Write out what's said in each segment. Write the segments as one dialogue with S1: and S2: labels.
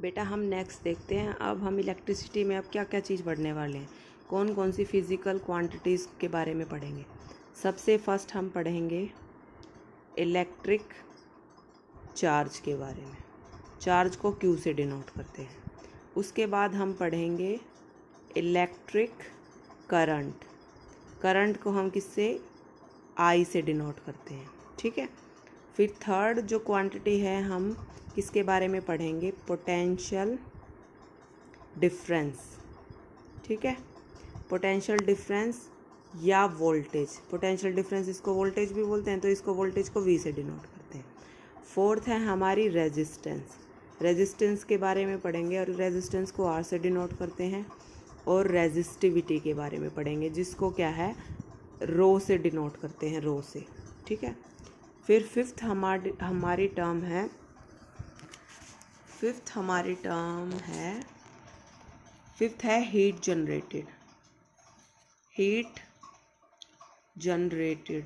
S1: बेटा हम नेक्स्ट देखते हैं। अब हम इलेक्ट्रिसिटी में अब क्या क्या चीज़ पढ़ने वाले हैं, कौन कौन सी फिज़िकल क्वांटिटीज़ के बारे में पढ़ेंगे। सबसे फर्स्ट हम पढ़ेंगे इलेक्ट्रिक चार्ज के बारे में। चार्ज को क्यू से डिनोट करते हैं। उसके बाद हम पढ़ेंगे इलेक्ट्रिक करंट। करंट को हम किससे, आई से डिनोट करते हैं, ठीक है। फिर थर्ड जो क्वांटिटी है हम किसके बारे में पढ़ेंगे, पोटेंशियल डिफरेंस, ठीक है। पोटेंशियल डिफरेंस या वोल्टेज, पोटेंशियल डिफरेंस इसको वोल्टेज भी बोलते हैं, तो इसको वोल्टेज को वी से डिनोट करते हैं। फोर्थ है हमारी रेजिस्टेंस। रेजिस्टेंस के बारे में पढ़ेंगे और रेजिस्टेंस को आर से डिनोट करते हैं। और रेजिस्टिविटी के बारे में पढ़ेंगे जिसको क्या है, रो से डिनोट करते हैं, रो से, ठीक है। फिर फिफ्थ हमारी टर्म है फिफ्थ है हीट जनरेटेड। हीट जनरेटेड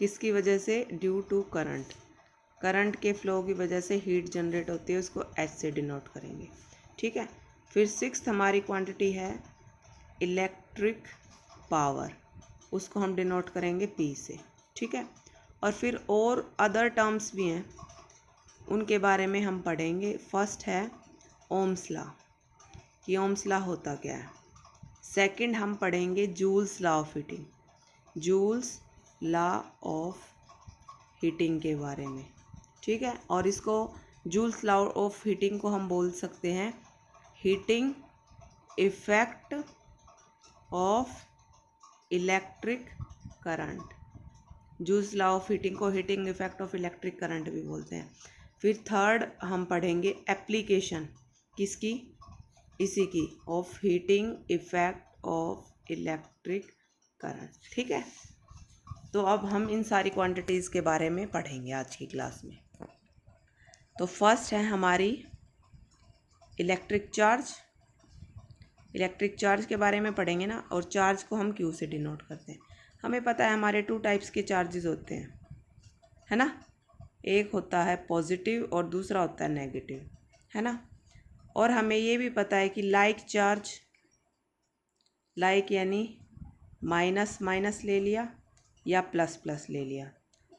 S1: किसकी वजह से, ड्यू टू करंट। करंट के फ्लो की वजह से हीट जनरेट होती है, उसको एच से डिनोट करेंगे, ठीक है। फिर सिक्स्थ हमारी क्वांटिटी है इलेक्ट्रिक पावर, उसको हम डिनोट करेंगे पी से, ठीक है। और फिर और अदर टर्म्स भी हैं, उनके बारे में हम पढ़ेंगे। फर्स्ट है ओम्स लॉ, कि ओम्स लॉ होता क्या है। सेकंड हम पढ़ेंगे joules law of heating, joules law of heating के बारे में, ठीक है। और इसको जूल्स लॉ ऑफ हीटिंग को हम बोल सकते हैं heating effect of electric current. Joule's law of heating को heating effect of electric current भी बोलते हैं। फिर थर्ड हम पढ़ेंगे एप्लीकेशन किसकी, इसी की, of heating effect of electric current, ठीक है। तो अब हम इन सारी क्वांटिटीज़ के बारे में पढ़ेंगे आज की क्लास में। तो फर्स्ट है हमारी इलेक्ट्रिक चार्ज। इलेक्ट्रिक चार्ज के बारे में पढ़ेंगे ना, और चार्ज को हम क्यू से डिनोट करते हैं। हमें पता है हमारे 2 टाइप्स के चार्जेस होते हैं, है ना। एक होता है पॉजिटिव और दूसरा होता है नेगेटिव, है ना। और हमें ये भी पता है कि लाइक चार्ज, लाइक यानी माइनस माइनस ले लिया या प्लस प्लस ले लिया,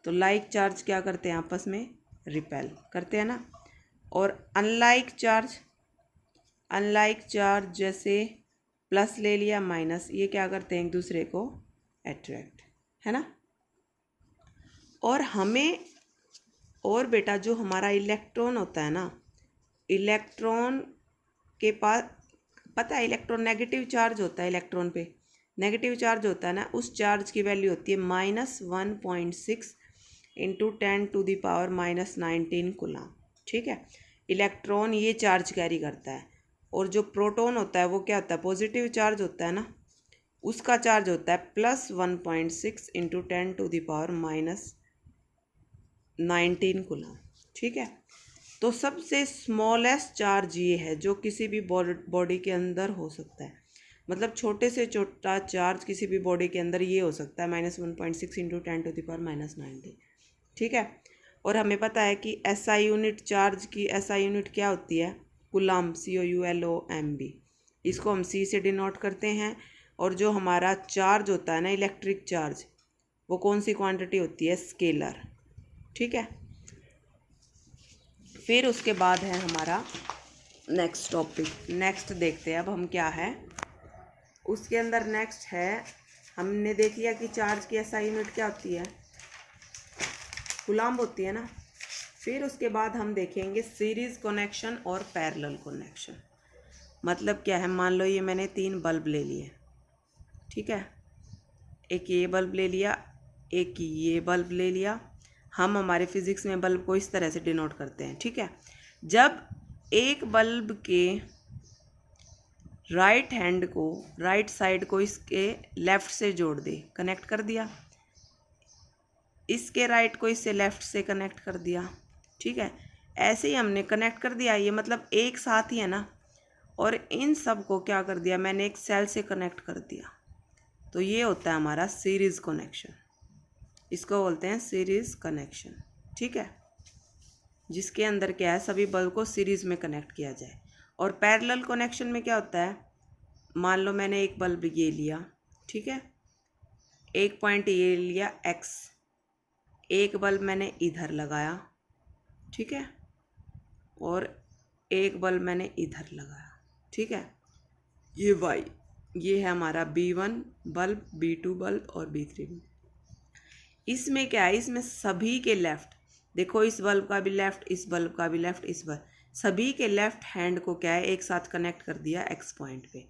S1: तो लाइक चार्ज क्या करते हैं, आपस में रिपेल करते हैं ना। और अनलाइक चार्ज जैसे प्लस ले लिया माइनस, ये क्या करते हैं, एक दूसरे को अट्रैक्ट, है ना। और हमें, और बेटा जो हमारा इलेक्ट्रॉन होता है ना, इलेक्ट्रॉन के पास पता है, इलेक्ट्रॉन नेगेटिव चार्ज होता है, इलेक्ट्रॉन पे नेगेटिव चार्ज होता है ना, उस चार्ज की वैल्यू होती है -1.6 × 10⁻⁻19 कूलम, ठीक है। इलेक्ट्रॉन ये चार्ज कैरी करता है, और जो प्रोटॉन होता है वो क्या होता है, पॉजिटिव चार्ज होता है ना, उसका चार्ज होता है +1.6 × 10⁻⁻19 कूलम, ठीक है। तो सबसे स्मॉलेस्ट चार्ज ये है जो किसी भी बॉडी के अंदर हो सकता है, मतलब छोटे से छोटा चार्ज किसी भी बॉडी के अंदर ये हो सकता है -1.6 × 10⁻⁻19, ठीक है। और हमें पता है कि एसआई यूनिट, चार्ज की एसआई यूनिट क्या होती है, कूलम, COULOMB, इसको हम C से डिनोट करते हैं। और जो हमारा चार्ज होता है ना, इलेक्ट्रिक चार्ज, वो कौन सी क्वांटिटी होती है, स्केलर, ठीक है। फिर उसके बाद है हमारा नेक्स्ट टॉपिक, नेक्स्ट देखते हैं अब हम क्या है उसके अंदर। नेक्स्ट है, हमने देख लिया कि चार्ज की एसआई यूनिट क्या होती है, कूलम्ब होती है ना। फिर उसके बाद हम देखेंगे सीरीज़ कनेक्शन और पैरेलल कनेक्शन। मतलब क्या है, मान लो ये मैंने 3 बल्ब ले लिए, ठीक है। एक ये बल्ब ले लिया, एक ये बल्ब ले लिया। हम हमारे फिज़िक्स में बल्ब को इस तरह से डिनोट करते हैं, ठीक है। जब एक बल्ब के राइट हैंड को, राइट साइड को इसके लेफ़्ट से जोड़ दे, कनेक्ट कर दिया, इसके राइट को इससे लेफ़्ट से कनेक्ट कर दिया, ठीक है। ऐसे ही हमने कनेक्ट कर दिया, ये मतलब एक साथ ही है ना। और इन सब को क्या कर दिया, मैंने एक सेल से कनेक्ट कर दिया, तो ये होता है हमारा सीरीज़ कनेक्शन, इसको बोलते हैं सीरीज़ कनेक्शन, ठीक है। जिसके अंदर क्या है, सभी बल्ब को सीरीज में कनेक्ट किया जाए। और पैरेलल कनेक्शन में क्या होता है, मान लो मैंने एक बल्ब ये लिया, ठीक है, एक पॉइंट ये लिया एक्स, एक बल्ब मैंने इधर लगाया, ठीक है, और एक बल्ब मैंने इधर लगाया, ठीक है, ये वाई, ये है हमारा B1 बल्ब, B2 बल्ब और B3 बल्ब। इसमें क्या है, इसमें सभी के लेफ्ट, देखो इस बल्ब का भी लेफ्ट, इस बल्ब का भी लेफ्ट, इस बल्ब, सभी के लेफ्ट हैंड को क्या है, एक साथ कनेक्ट कर दिया एक्स पॉइंट पे।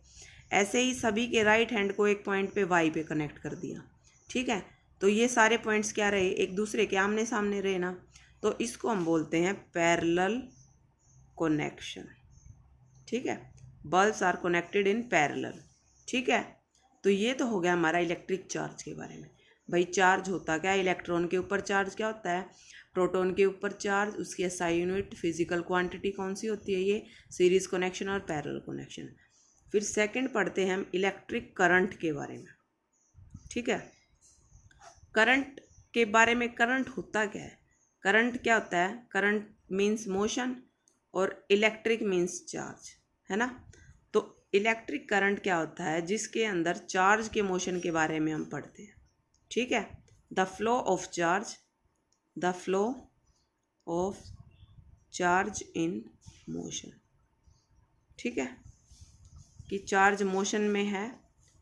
S1: ऐसे ही सभी के राइट हैंड को एक पॉइंट पे वाई पे कनेक्ट कर दिया, ठीक है। तो ये सारे पॉइंट्स क्या रहे, एक दूसरे के आमने सामने रहे ना, तो इसको हम बोलते हैं पैरेलल कनेक्शन, ठीक है। Bulbs are connected in parallel, ठीक है। तो ये तो हो गया हमारा इलेक्ट्रिक चार्ज के बारे में। भाई चार्ज होता क्या है, इलेक्ट्रॉन के ऊपर चार्ज क्या होता है, प्रोटॉन के ऊपर चार्ज, उसकी एसआई यूनिट फिजिकल क्वांटिटी कौन सी होती है, ये सीरीज कनेक्शन और पैरेलल कनेक्शन। फिर सेकंड पढ़ते हैं हम इलेक्ट्रिक करंट के बारे में, ठीक है। करंट के बारे में, करंट होता क्या है, करंट क्या होता है, करंट मीन्स मोशन और इलेक्ट्रिक मीन्स चार्ज, है ना। तो इलेक्ट्रिक करंट क्या होता है, जिसके अंदर चार्ज के मोशन के बारे में हम पढ़ते हैं, ठीक है। The flow of charge, the flow of charge in motion, ठीक है, कि चार्ज मोशन में है,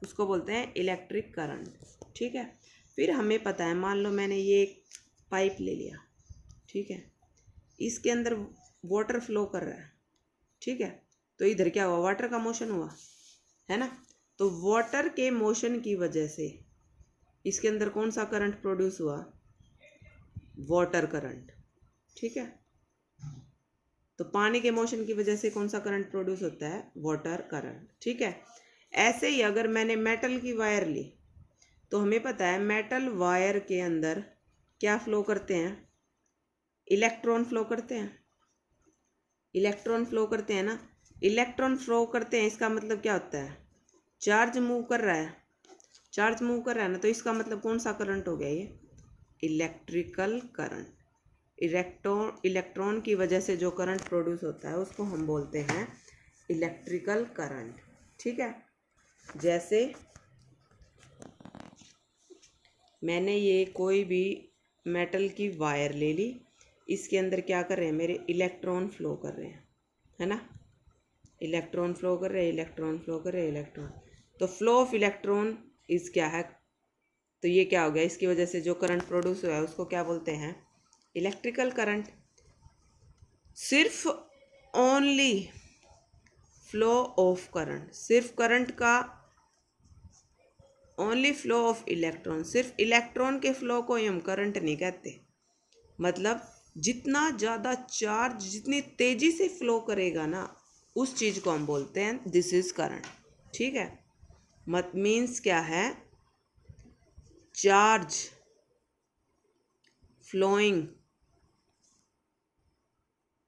S1: उसको बोलते हैं इलेक्ट्रिक करंट, ठीक है। फिर हमें पता है, मान लो मैंने ये एक पाइप ले लिया, ठीक है, इसके अंदर वाटर फ्लो कर रहा है, ठीक है, तो इधर क्या हुआ, वाटर का मोशन हुआ, है ना। तो वाटर के मोशन की वजह से इसके अंदर कौन सा करंट प्रोड्यूस हुआ, वाटर करंट, ठीक है। तो पानी के मोशन की वजह से कौन सा करंट प्रोड्यूस होता है, वाटर करंट, ठीक है। ऐसे ही अगर मैंने मेटल की वायर ली, तो हमें पता है मेटल वायर के अंदर क्या फ्लो करते हैं, इलेक्ट्रॉन फ्लो करते हैं, इलेक्ट्रॉन फ्लो करते हैं ना। इलेक्ट्रॉन फ्लो करते हैं, इसका मतलब क्या होता है, चार्ज मूव कर रहा है, चार्ज मूव कर रहा है ना, तो इसका मतलब कौन सा करंट हो गया, ये इलेक्ट्रिकल करंट। इलेक्ट्रॉन की वजह से जो करंट प्रोड्यूस होता है उसको हम बोलते हैं इलेक्ट्रिकल करंट, ठीक है। जैसे मैंने ये कोई भी मेटल की वायर ले ली, इसके अंदर क्या कर रहे हैं, मेरे इलेक्ट्रॉन फ्लो कर रहे हैं, है ना, इलेक्ट्रॉन फ्लो कर रहे हैं, इलेक्ट्रॉन फ्लो कर रहे हैं, इलेक्ट्रॉन। तो फ्लो ऑफ इलेक्ट्रॉन इज क्या है, तो ये क्या हो गया, इसकी वजह से जो करंट प्रोड्यूस हुआ है उसको क्या बोलते हैं, इलेक्ट्रिकल करंट। सिर्फ ओनली फ्लो ऑफ करंट, सिर्फ करंट का ओनली फ्लो ऑफ इलेक्ट्रॉन, सिर्फ इलेक्ट्रॉन के फ्लो को हम करंट नहीं कहते। मतलब जितना ज़्यादा चार्ज जितनी तेज़ी से फ्लो करेगा ना, उस चीज़ को हम बोलते हैं दिस इज करंट, ठीक है। मत मीन्स क्या है, charge flowing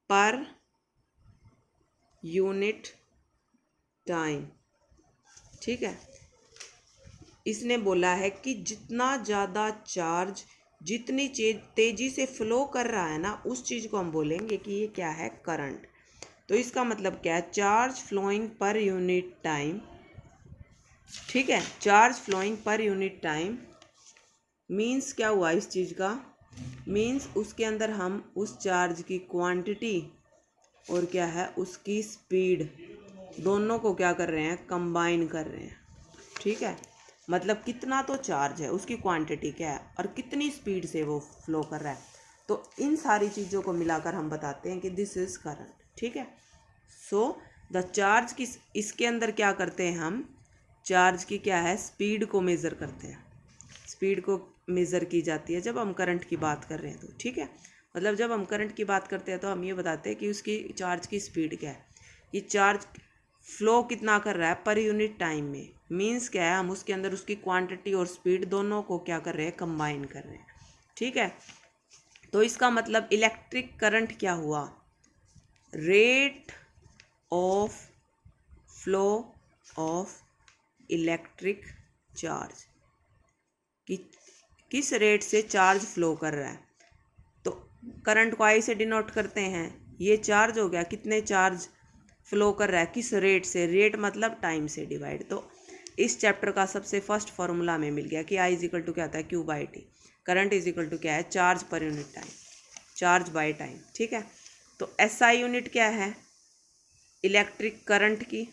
S1: per unit time, ठीक है। इसने बोला है कि जितना ज़्यादा चार्ज जितनी तेज़ी से फ्लो कर रहा है ना, उस चीज़ को हम बोलेंगे कि ये क्या है, करंट। तो इसका मतलब क्या है, charge flowing per unit time, ठीक है, charge flowing per unit time means क्या हुआ इस चीज़ का, मीन्स उसके अंदर हम उस चार्ज की क्वांटिटी और क्या है उसकी स्पीड, दोनों को क्या कर रहे हैं, कंबाइन कर रहे हैं, ठीक है। मतलब कितना तो चार्ज है, उसकी क्वांटिटी क्या है और कितनी स्पीड से वो फ्लो कर रहा है, तो इन सारी चीज़ों को मिलाकर हम बताते हैं कि दिस इज करंट, ठीक है। सो द चार्ज की, इसके अंदर क्या करते हैं हम, चार्ज की क्या है, स्पीड को मेज़र करते हैं, स्पीड को मेज़र की जाती है जब हम करंट की बात कर रहे हैं, तो ठीक है। मतलब जब हम करंट की बात करते हैं तो हम ये बताते हैं कि उसकी चार्ज की स्पीड क्या है, ये चार्ज फ्लो कितना कर रहा है पर यूनिट टाइम में, मीन्स क्या है, हम उसके अंदर उसकी क्वांटिटी और स्पीड दोनों को क्या कर रहे हैं, कंबाइन कर रहे हैं, ठीक है। तो इसका मतलब इलेक्ट्रिक करंट क्या हुआ, rate of flow of electric charge, कि किस रेट से चार्ज फ्लो कर रहा है। तो करंट को आई से डिनोट करते हैं। ये चार्ज हो गया, कितने चार्ज फ्लो कर रहा है, किस रेट से, रेट मतलब टाइम से डिवाइड। तो इस चैप्टर का सबसे फर्स्ट फॉर्मूला हमें मिल गया कि आई इज इक्वल टू क्या होता है, Q by T. Current is equal to क्या है, charge per unit time, charge by time. ठीक है, तो एस आई यूनिट क्या है इलेक्ट्रिक करंट की,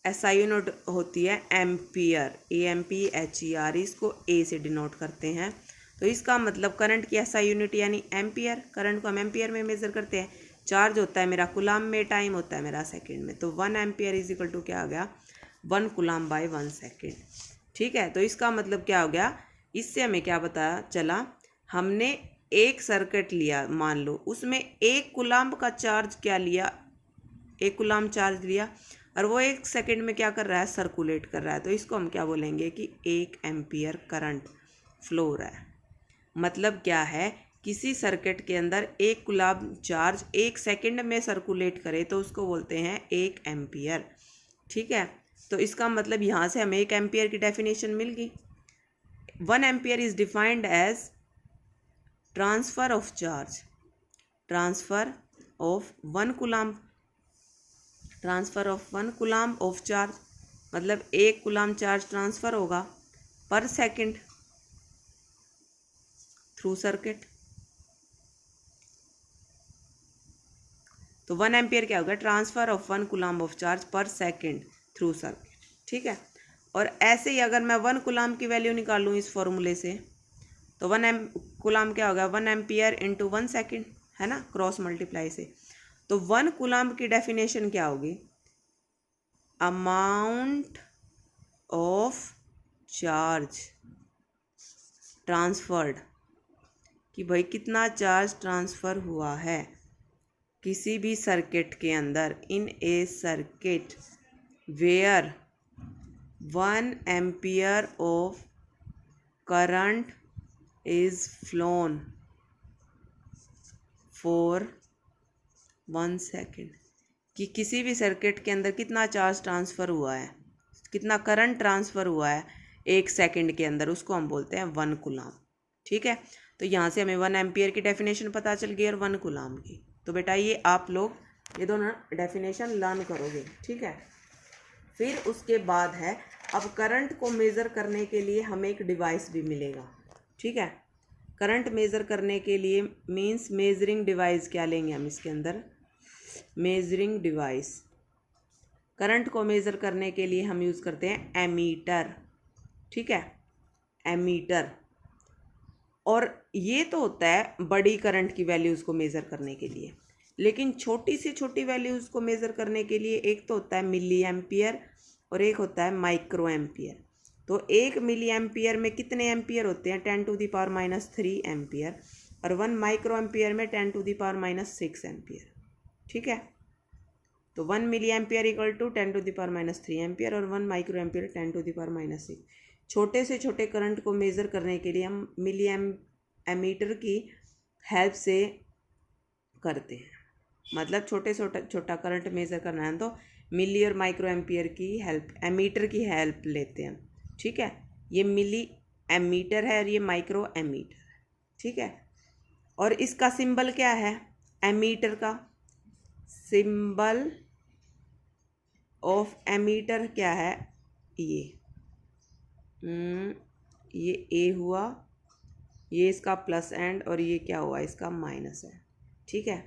S1: एस आई यूनिट होती है एम्पियर, AMPHER, इसको ए से डिनोट करते हैं। तो इसका मतलब करंट की एस आई यूनिट यानी एम्पियर, करंट को हम एम्पियर में मेजर करते हैं। चार्ज होता है मेरा कुलाम में, टाइम होता है मेरा सेकंड में। तो 1 एम्पियर इज इक्वल टू क्या आ गया, 1 कुलाम बाय 1 सेकेंड। ठीक है, तो इसका मतलब क्या हो गया, इससे हमें क्या पता चला, हमने एक सर्किट लिया, मान लो उसमें 1 कुलाम का चार्ज क्या लिया, 1 कुलाम चार्ज लिया, और वो 1 सेकेंड में क्या कर रहा है, सर्कुलेट कर रहा है। तो इसको हम क्या बोलेंगे कि 1 एम्पियर करंट फ्लो हो रहा है। मतलब क्या है, किसी सर्किट के अंदर 1 कुलाम चार्ज 1 सेकेंड में सर्कुलेट करे तो उसको बोलते हैं 1 एम्पियर। ठीक है, तो इसका मतलब यहाँ से हमें 1 एम्पियर की डेफिनेशन मिल गई। 1 ampere is defined as transfer of charge, transfer of 1 coulomb, transfer of 1 coulomb of charge, मतलब 1 कुलाम चार्ज ट्रांसफर होगा पर सेकंड थ्रू सर्किट। तो 1 एम्पियर क्या होगा, transfer of 1 coulomb of charge पर सेकंड थ्रू सर्किट। ठीक है, और ऐसे ही अगर मैं 1 कुलाम की वैल्यू निकालूँ इस फॉर्मूले से, तो 1 कुलाम क्या होगा, 1 एम्पियर इंटू 1 सेकेंड, है ना, क्रॉस मल्टीप्लाई से। तो 1 कुलाम की डेफिनेशन क्या होगी, अमाउंट ऑफ चार्ज ट्रांसफर्ड, कि भाई कितना चार्ज ट्रांसफ़र हुआ है किसी भी सर्किट के अंदर, in a circuit where 1 ampere of current is flown for 1 second, कि किसी भी सर्किट के अंदर कितना चार्ज ट्रांसफ़र हुआ है, कितना करंट ट्रांसफ़र हुआ है 1 सेकेंड के अंदर, उसको हम बोलते हैं 1 कुलाम। ठीक है, तो यहाँ से हमें 1 एम्पियर की डेफिनेशन पता चल गई और 1 कुलाम की। तो बेटा ये आप लोग ये दोनों डेफिनेशन लर्न करोगे। ठीक है, फिर उसके बाद है, अब करंट को मेज़र करने के लिए हमें एक डिवाइस भी मिलेगा। ठीक है, करंट मेज़र करने के लिए मींस मेजरिंग डिवाइस क्या लेंगे हम इसके अंदर, मेजरिंग डिवाइस। करंट को मेज़र करने के लिए हम यूज़ करते हैं एमीटर। ठीक है, एमीटर, और ये तो होता है बड़ी करंट की वैल्यूज़ को मेज़र करने के लिए, लेकिन छोटी से छोटी वैल्यूज़ को मेज़र करने के लिए एक तो होता है मिली एम्पियर और एक होता है माइक्रो एम्पियर। तो 1 मिली एम्पियर में कितने एम्पियर होते हैं, 10⁻³ एम्पियर, और 1 माइक्रो एम्पियर में 10⁻⁻6 एम्पियर। ठीक है, तो 1 milli ampere equal to 10⁻³ ampere और 1 माइक्रो एम्पियर 10⁻6। छोटे से छोटे करंट को मेज़र करने के लिए हम मिली एमीटर की हेल्प से करते हैं। मतलब छोटे छोटा करंट मेज़र करना है तो मिली और माइक्रो एम्पियर की हेल्प, एमीटर की हेल्प लेते हैं। ठीक है, ये मिली एमीटर है और ये माइक्रो एमीटर है। ठीक है, और इसका सिंबल क्या है, एमीटर का सिंबल ऑफ एमीटर क्या है, ये ए हुआ, ये इसका प्लस एंड, और ये क्या हुआ, इसका माइनस है। ठीक है,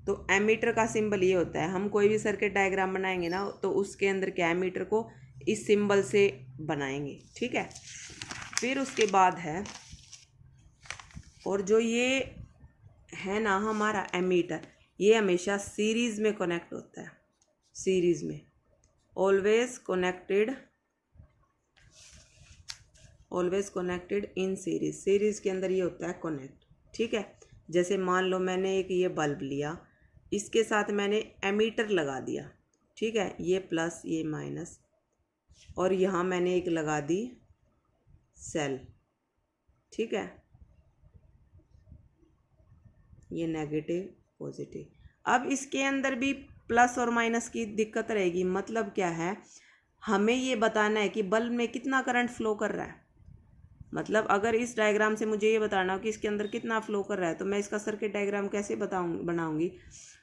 S1: तो एमीटर का सिंबल ये होता है, हम कोई भी सर्किट डायग्राम बनाएंगे ना तो उसके अंदर क्या एमीटर को इस सिंबल से बनाएंगे। ठीक है, फिर उसके बाद है, और जो ये है ना हमारा एमीटर, ये हमेशा सीरीज़ में कनेक्ट होता है, सीरीज़ में, always connected in series. Series के अंदर ये होता है कनेक्ट। ठीक है, जैसे मान लो मैंने एक ये बल्ब लिया, इसके साथ मैंने एमीटर लगा दिया। ठीक है, ये प्लस ये माइनस, और यहाँ मैंने एक लगा दी सेल। ठीक है, ये नेगेटिव पॉजिटिव। अब इसके अंदर भी प्लस और माइनस की दिक्कत रहेगी। मतलब क्या है, हमें ये बताना है कि बल्ब में कितना करंट फ्लो कर रहा है, मतलब अगर इस डायग्राम से मुझे ये बताना हो कि इसके अंदर कितना फ्लो कर रहा है, तो मैं इसका सर्किट डायग्राम कैसे बनाऊंगी?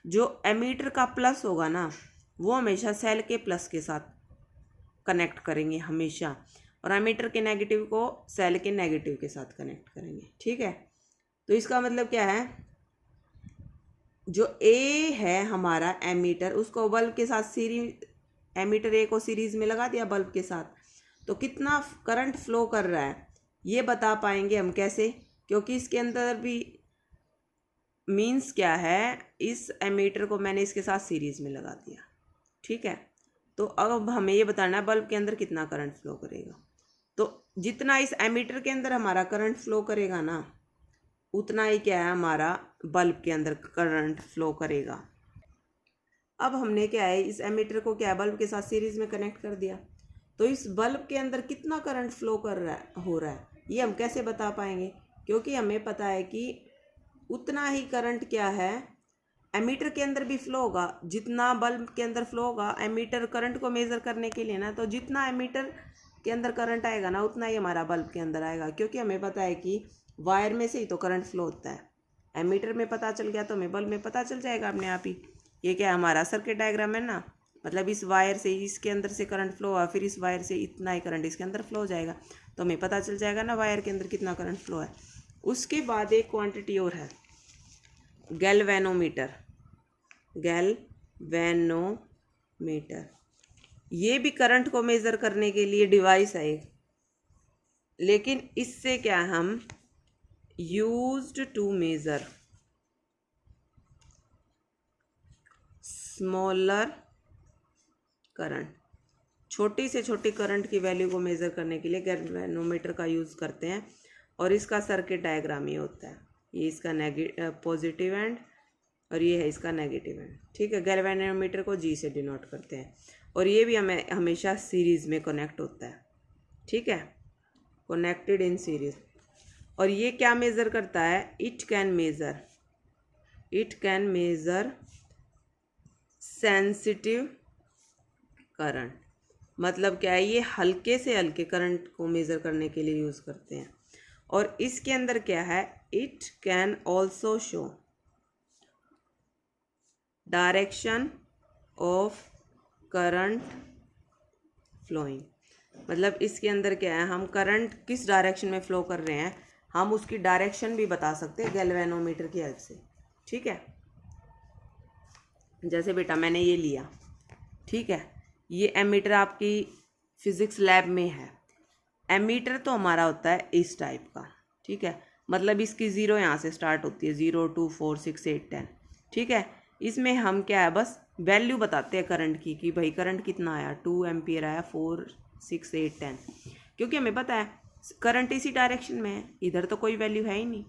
S1: जो एमीटर का प्लस होगा ना, वो हमेशा सेल के प्लस के साथ कनेक्ट करेंगे हमेशा, और एमीटर के नेगेटिव को सेल के नेगेटिव के साथ कनेक्ट करेंगे। ठीक है, तो इसका मतलब क्या है, जो ए है हमारा एमीटर, उसको बल्ब के साथ सीरीज, एमीटर ए को सीरीज में लगा दिया बल्ब के साथ, तो कितना करंट फ्लो कर रहा है ये बता पाएंगे हम कैसे? क्योंकि इसके अंदर भी मीन्स क्या है, इस एमीटर को मैंने इसके साथ सीरीज में लगा दिया। ठीक है, तो अब हमें ये बताना है बल्ब के अंदर कितना करंट फ्लो करेगा। तो जितना इस एमीटर के अंदर हमारा करंट फ्लो करेगा ना, उतना ही क्या है हमारा बल्ब के अंदर करंट फ्लो करेगा। अब हमने क्या है, इस एमीटर को क्या है, बल्ब के साथ सीरीज में कनेक्ट कर दिया, तो इस बल्ब के अंदर कितना करंट फ्लो हो रहा है ये हम कैसे बता पाएंगे? क्योंकि हमें पता है कि उतना ही करंट क्या है एमीटर के अंदर भी फ्लो होगा, जितना बल्ब के अंदर फ्लो होगा एमीटर करंट को मेज़र करने के लिए ना, तो जितना एमीटर के अंदर करंट आएगा ना, उतना ही हमारा बल्ब के अंदर आएगा। क्योंकि हमें पता है कि वायर में से ही तो करंट फ्लो होता है, एमीटर में पता चल गया तो हमें बल्ब में पता चल जाएगा अपने आप ही। ये क्या हमारा सर्किट डायग्राम है ना, मतलब इस वायर से, इसके अंदर से करंट फ्लो हुआ, फिर इस वायर से इतना ही करंट इसके अंदर फ्लो हो जाएगा, तो हमें पता चल जाएगा ना वायर के अंदर कितना करंट फ्लो है। उसके बाद एक क्वांटिटी और है, गैल्वेनोमीटर। गैल्वेनोमीटर ये भी करंट को मेज़र करने के लिए डिवाइस है एक, लेकिन इससे क्या हम used to measure smaller current, छोटी से छोटी करंट की वैल्यू को मेज़र करने के लिए गैल्वेनोमीटर का यूज़ करते हैं। और इसका सर्किट डायग्राम ये होता है, ये इसका पॉजिटिव एंड और ये है इसका नेगेटिव एंड। ठीक है, गैल्वेनोमीटर को जी से डिनोट करते हैं, और ये भी हमें हमेशा सीरीज़ में कनेक्ट होता है। ठीक है, कनेक्टेड इन सीरीज। और ये क्या मेज़र करता है, it can measure sensitive current. मतलब क्या है, ये हल्के से हल्के करंट को मेज़र करने के लिए यूज़ करते हैं। और इसके अंदर क्या है, it can also show direction of current flowing. मतलब इसके अंदर क्या है, हम करंट किस डायरेक्शन में फ़्लो कर रहे हैं, हम उसकी डायरेक्शन भी बता सकते हैं गैल्वेनोमीटर की हेल्प से। ठीक है, जैसे बेटा मैंने ये लिया, ठीक है, ये एमीटर आपकी फिज़िक्स लैब में है। एमीटर तो हमारा होता है इस टाइप का। ठीक है, मतलब इसकी ज़ीरो यहाँ से स्टार्ट होती है, 0 2 4 6 8 10। ठीक है, इसमें हम क्या है, बस वैल्यू बताते हैं करंट की कि भाई करंट कितना आया, 2 एम्पियर आया, 4 6 8 10। क्योंकि हमें पता है करंट इसी डायरेक्शन में है, इधर तो कोई वैल्यू है ही नहीं।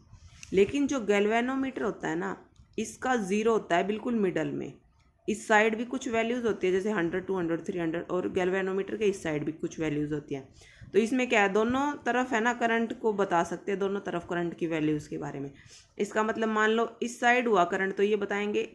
S1: लेकिन जो गैल्वेनोमीटर होता है ना, इसका ज़ीरो होता है बिल्कुल मिडल में। इस साइड भी कुछ वैल्यूज़ होती है, जैसे 100 200 300, और गैल्वेनोमीटर के इस साइड भी कुछ वैल्यूज़ होती हैं। तो इसमें क्या है, दोनों तरफ है ना करंट को बता सकते हैं, दोनों तरफ करंट की वैल्यूज़ के बारे में। इसका मतलब मान लो इस साइड हुआ करंट, तो ये बताएंगे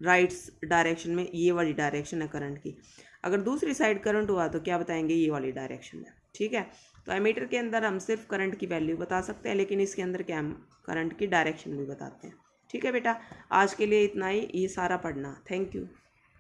S1: राइट्स डायरेक्शन में, ये वाली डायरेक्शन है करंट की। अगर दूसरी साइड करंट हुआ तो क्या बताएंगे, ये वाली डायरेक्शन है। ठीक है, तो एमीटर के अंदर हम सिर्फ करंट की वैल्यू बता सकते हैं, लेकिन इसके अंदर क्या हम करंट की डायरेक्शन भी बताते हैं। ठीक है बेटा, आज के लिए इतना ही, ये सारा पढ़ना। Thank you.